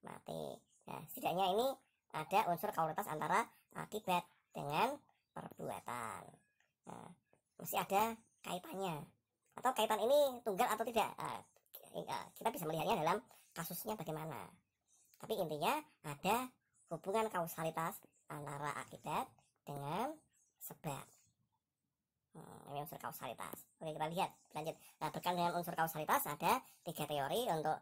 mati. Nah, setidaknya ini ada unsur kausalitas antara akibat dengan perbuatan. Nah, mesti ada kaitannya. Atau kaitan ini tunggal atau tidak. Kita bisa melihatnya dalam kasusnya bagaimana. Tapi intinya ada hubungan kausalitas antara akibat dengan sebab. Ini unsur kausalitas. Oke, kita lihat lanjut. Nah, berkaitan dengan unsur kausalitas ada 3 teori untuk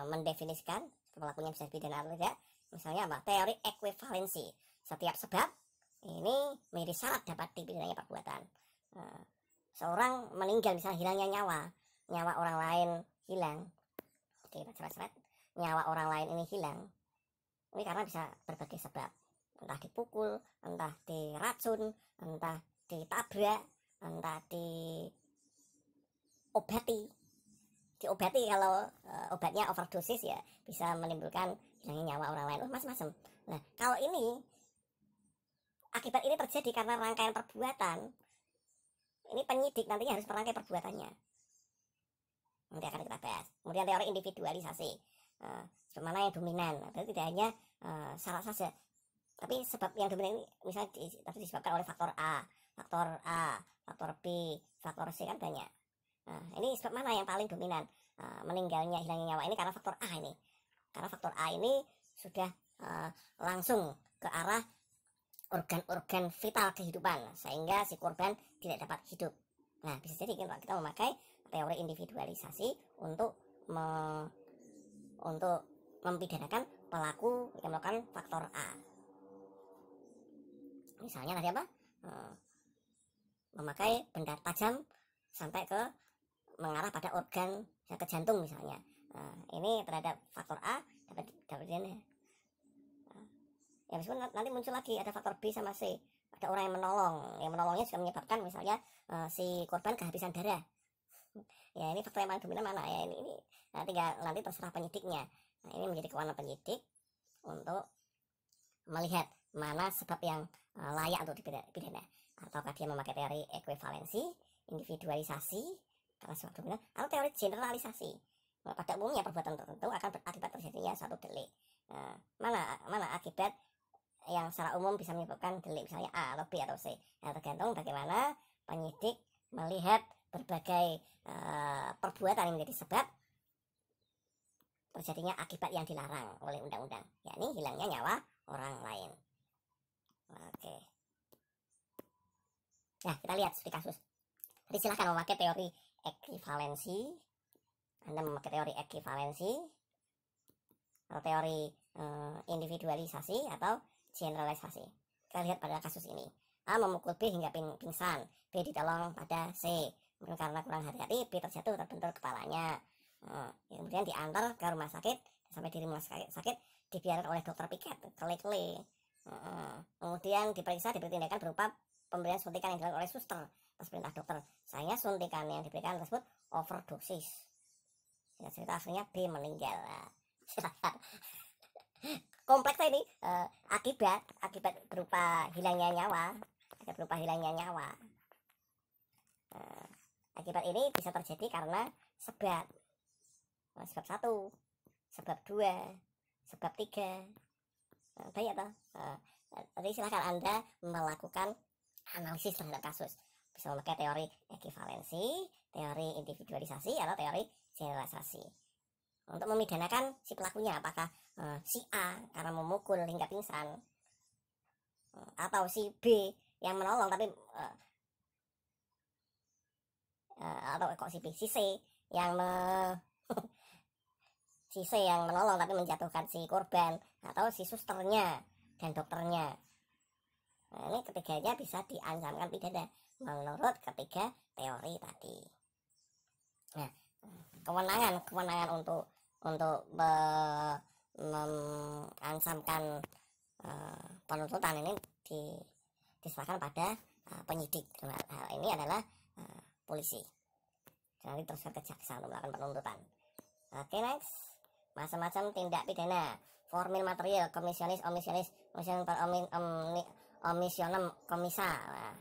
mendefinisikan pelakunya bisa pidana atau tidak. Misalnya apa? Teori ekuivalensi. Setiap sebab ini menjadi syarat dapat dipidananya perbuatan. Seorang meninggal, misalnya hilangnya nyawa orang lain hilang. Oke, seret-seret. Nyawa orang lain ini hilang. Ini karena bisa berbagai sebab. Entah dipukul, entah diracun, entah ditabrak, entah diobati kalau obatnya overdosis ya bisa menimbulkan hilangnya nyawa orang lain, macam-macam. Nah, kalau ini akibat ini terjadi karena rangkaian perbuatan, ini penyidik nantinya harus merangkai perbuatannya. Nanti akan kita bahas. Kemudian teori individualisasi, sebab mana yang dominan. Berarti tidak hanya syarat saja, tapi sebab yang dominan ini misalnya disebabkan oleh faktor A, faktor B, faktor C, kan banyak. Nah, ini sebab mana yang paling dominan? Meninggalnya, hilangnya nyawa ini karena faktor A ini. Karena faktor A ini sudah langsung ke arah organ-organ vital kehidupan, sehingga si korban tidak dapat hidup. Nah, bisa jadi kita memakai teori individualisasi untuk mempidanakan pelaku yang melakukan faktor A. Misalnya tadi apa? Memakai benda tajam sampai ke mengarah pada organ ke jantung misalnya. Ini terhadap faktor A dapat pidana. Ya meskipun nanti muncul lagi ada faktor B sama C. Ada orang yang menolongnya juga menyebabkan misalnya si korban kehabisan darah. Ya ini faktor yang paling dominan mana ya, ini nanti terserah penyidiknya. Nah, ini menjadi kewenangan penyidik untuk melihat mana sebab yang layak untuk dipidana. Ataukah dia memakai teori ekuivalensi, individualisasi karena sebab dominan, atau teori generalisasi. Nah, pada umumnya perbuatan tertentu akan berakibat terjadinya suatu delik. Mana akibat yang secara umum bisa menyebabkan delik, misalnya A atau B atau C. Nah, tergantung bagaimana penyidik melihat berbagai perbuatan yang menjadi sebab terjadinya akibat yang dilarang oleh undang-undang, yakni hilangnya nyawa orang lain. Oke. Nah, kita lihat studi kasus. Jadi silahkan memakai teori ekuivalensi. Anda memakai teori ekuivalensi atau teori individualisasi atau generalisasi. Kita lihat pada kasus ini. A memukul B hingga pingsan. B ditolong pada C. Kemudian karena kurang hati-hati, B terjatuh terbentur kepalanya. Kemudian diantar ke rumah sakit. Sampai di rumah sakit dibiarkan oleh dokter piket, kele-kele. Kemudian diperiksa, diberi tindakan berupa pemberian suntikan yang dilakukan oleh suster atas perintah dokter. Sayangnya suntikan yang diberikan tersebut overdosis. Ya, cerita akhirnya B meninggal. Kompleks ini akibat berupa hilangnya nyawa. Akibat ini bisa terjadi karena sebab 1, sebab 2, sebab 3. Banyak toh. Jadi silakan Anda melakukan analisis terhadap kasus. Bisa memakai teori ekuivalensi, teori individualisasi, atau teori generalisasi. Untuk memidanakan si pelakunya, apakah si A karena memukul hingga pingsan, atau si B yang menolong tapi atau kok si B, si C yang si C yang menolong tapi menjatuhkan si korban, atau si susternya dan dokternya. Nah, ini ketiganya bisa diancamkan pidana menurut ketiga teori tadi. Nah, kewenangan untuk mengancamkan penuntutan ini diserahkan pada penyidik. Hal ini adalah polisi. Nanti terus ke jaksa untuk melakukan penuntutan. Oke, next. Macam-macam tindak pidana. Formil material, komisionis, omisionis, omisionem, komisa. Nah,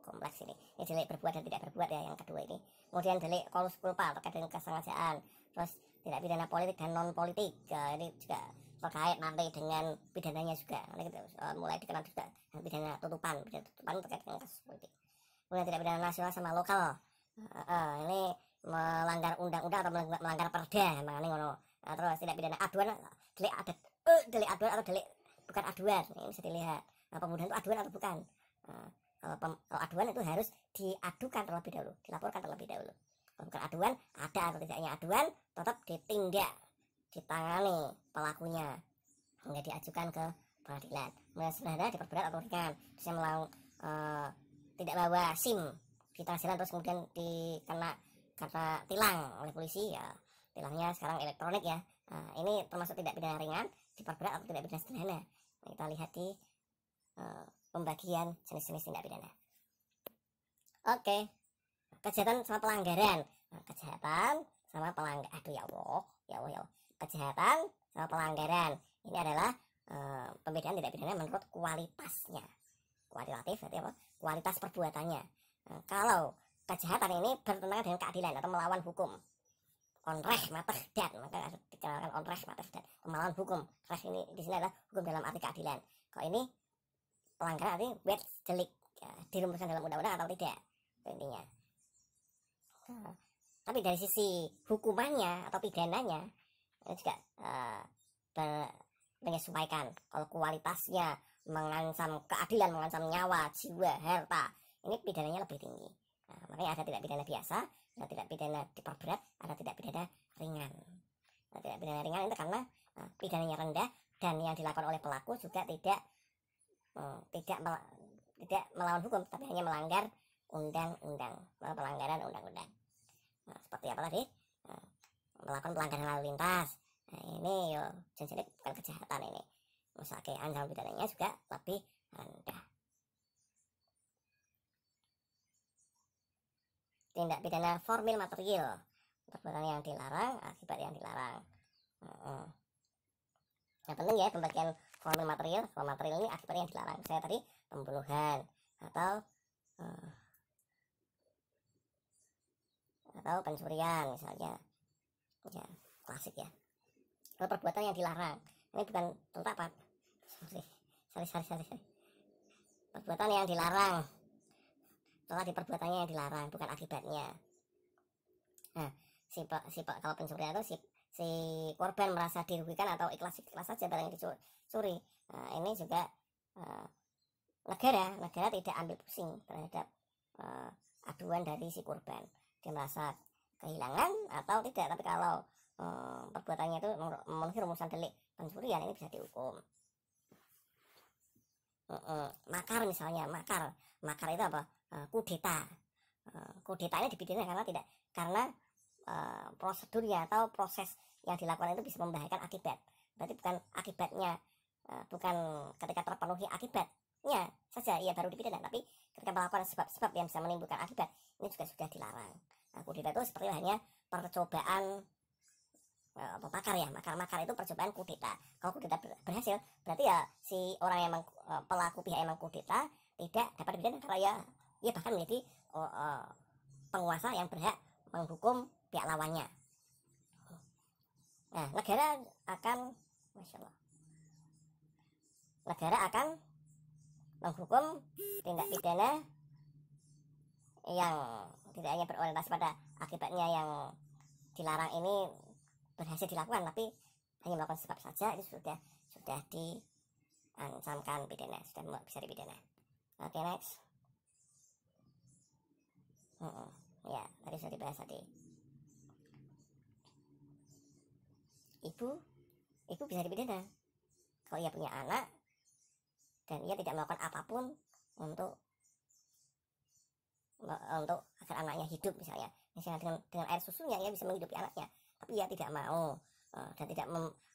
kompleks ini. Ini delik berbuat dan tidak berbuat ya, yang kedua ini. Kemudian delik kolus culpa terkait dengan kesengajaan. Terus tindak pidana politik dan non politik. Ini juga terkait nanti dengan pidananya juga. Nanti kita mulai dikenal juga pidana tutupan terkait dengan kasus politik. Kemudian tindak pidana nasional sama lokal. Ini melanggar undang-undang atau melanggar perda, makanya ngono. Terus tindak pidana aduan, delik aduan atau delik bukan aduan, ini bisa dilihat. Pembunuhan itu aduan atau bukan? Kalau aduan itu harus diadukan terlebih dahulu, dilaporkan terlebih dahulu. Kalau bukan aduan, ada atau tidaknya aduan, tetap ditindak, ditangani pelakunya hingga diajukan ke pengadilan. Kemudian sebenarnya diperberat atau ringan, bisa tidak bawa SIM di tengah jalan terus kemudian dikena karena tilang oleh polisi, ya tilangnya sekarang elektronik ya. Ini termasuk tidak pidana ringan, diperberat atau tidak pidana sederhana. Kita lihat di pembagian jenis-jenis tindak pidana. Oke, kejahatan sama pelanggaran. Kejahatan sama pelanggaran. Aduh ya Allah. Kejahatan sama pelanggaran. Ini adalah pembedaan tindak pidana menurut kualitasnya. Kualitatif berarti apa? Kualitas perbuatannya. Kalau kejahatan ini bertentangan dengan keadilan atau melawan hukum, onreh matehdan, maka dikenalkan onreh matehdan, melawan hukum. Reh ini di sini adalah hukum dalam arti keadilan. Kalau ini pelanggaran arti wet delik, ya, dirumuskan dalam undang-undang atau tidak, itu intinya. Tapi dari sisi hukumannya atau pidananya ini juga menyesuaikan. Kalau kualitasnya mengancam keadilan, mengancam nyawa, jiwa, harta, ini pidananya lebih tinggi. Makanya ada tidak pidana biasa, ada tidak pidana diperberat, ada tidak pidana ringan. Tidak pidana ringan itu karena pidananya rendah dan yang dilakukan oleh pelaku juga tidak melawan hukum, tapi hanya melanggar undang-undang, pelanggaran undang-undang. Seperti apa tadi? Melakukan pelanggaran lalu lintas. Ini jenis bukan kejahatan ini. Misalnya ancaman pidananya juga lebih rendah. Tindak pidana formil material, perbuatan yang dilarang, akibat yang dilarang. Yang penting ya pembagian formil material. Formil material ini akibat yang dilarang. Misalnya tadi pembunuhan atau pencurian misalnya, ya klasik ya. Kalau perbuatan yang dilarang, ini bukan tentapan. Sorry. Perbuatan yang dilarang, setelah di perbuatannya yang dilarang, bukan akibatnya. Nah, kalau pencurian itu si korban merasa dirugikan atau ikhlas saja barang yang dicuri. Ini juga negara tidak ambil pusing terhadap aduan dari si korban. Dia merasa kehilangan atau tidak, tapi kalau perbuatannya itu memenuhi rumusan delik pencurian, ini bisa dihukum. Makar misalnya, makar itu apa? Kudeta. Kudeta ini dipidana karena prosedurnya atau proses yang dilakukan itu bisa membahayakan akibat. Berarti bukan akibatnya, bukan ketika terpenuhi akibatnya saja ia baru dipidana, tapi ketika melakukan sebab-sebab yang bisa menimbulkan akibat, ini juga sudah dilarang. Kudeta itu seperti hanya percobaan makar ya, makar itu percobaan kudeta. Kalau kudeta berhasil, berarti ya si orang yang pelaku pihak yang mengkudeta tidak dapat dipidana karena ia bahkan menjadi penguasa yang berhak menghukum pihak lawannya. Nah, negara akan menghukum tindak pidana yang tidak hanya berorientasi pada akibatnya yang dilarang ini berhasil dilakukan, tapi hanya melakukan sebab saja, itu sudah diancamkan pidana, sudah bisa dipidana. Oke, next. Ya, tadi sudah dibahas tadi. Ibu bisa dipidana kalau ia punya anak dan ia tidak melakukan apapun untuk agar anaknya hidup, misalnya dengan air susunya ia bisa menghidupi anaknya, tapi ia tidak mau dan tidak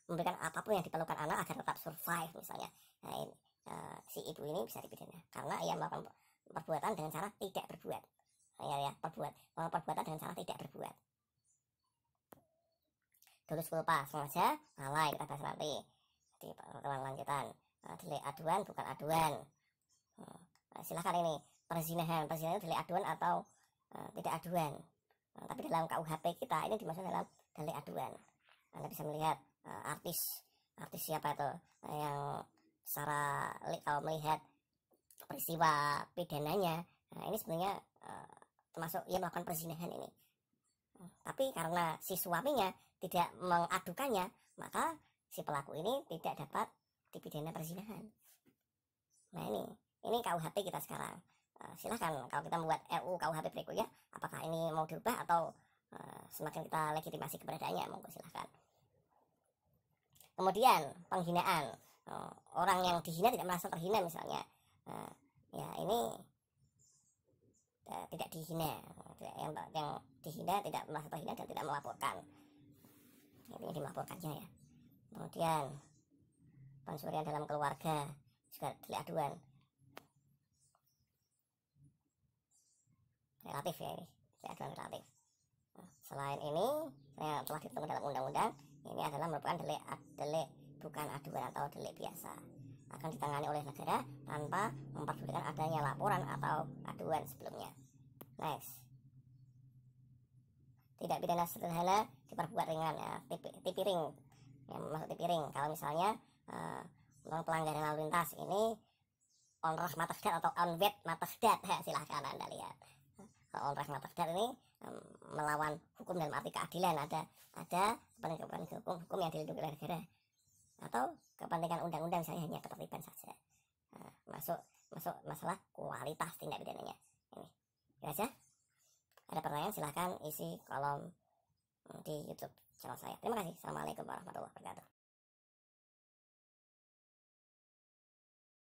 memberikan apapun yang diperlukan anak agar tetap survive misalnya. Nah, si ibu ini bisa dipidana karena ia melakukan perbuatan dengan cara tidak berbuat. Perbuatan dengan cara tidak berbuat. Dolus culpa, sengaja lalai, kita bahas nanti di pertemuan lanjutan. Delik aduan bukan aduan. Silahkan ini perzinahan itu delik aduan atau tidak aduan. Tapi dalam KUHP kita ini dimasukkan dalam delik aduan. Anda bisa melihat artis artis siapa itu yang secara kalau melihat peristiwa pidananya, nah ini sebenarnya termasuk ia melakukan perzinahan ini. Tapi karena si suaminya tidak mengadukannya, maka si pelaku ini tidak dapat dipidana perzinahan. Nah ini KUHP kita sekarang. Silahkan kalau kita membuat RUU KUHP berikutnya, apakah ini mau diubah atau semakin kita legitimasi keberadaannya, monggo silahkan. Kemudian penghinaan, orang yang dihina tidak merasa terhina misalnya, ya ini tidak dihina, yang dihina tidak merasa terhina dan tidak melaporkan, intinya dimelaporkannya ya. Kemudian pencurian dalam keluarga juga delik aduan, relatif ya, ini delik aduan relatif. Selain ini yang telah ditentukan dalam undang-undang, ini adalah merupakan delik bukan aduan atau delik biasa, akan ditangani oleh negara tanpa memperdulikan adanya laporan atau aduan sebelumnya. Next, tidak pidana sederhana diperbuat ringan ya, tipiring yang masuk tipiring. Kalau misalnya pelanggaran lalu lintas ini onrah matahdat atau onwet matahdat, ya, silahkan Anda lihat. Onrah matahdat ini melawan hukum dalam arti keadilan, ada kepentingan hukum yang dilindungi oleh negara atau kepentingan undang-undang, misalnya hanya ketertiban saja. Masuk masalah kualitas tindak pidananya. Ini ya aja. Ada pertanyaan silahkan isi kolom di YouTube channel saya. Terima kasih. Assalamualaikum warahmatullahi wabarakatuh.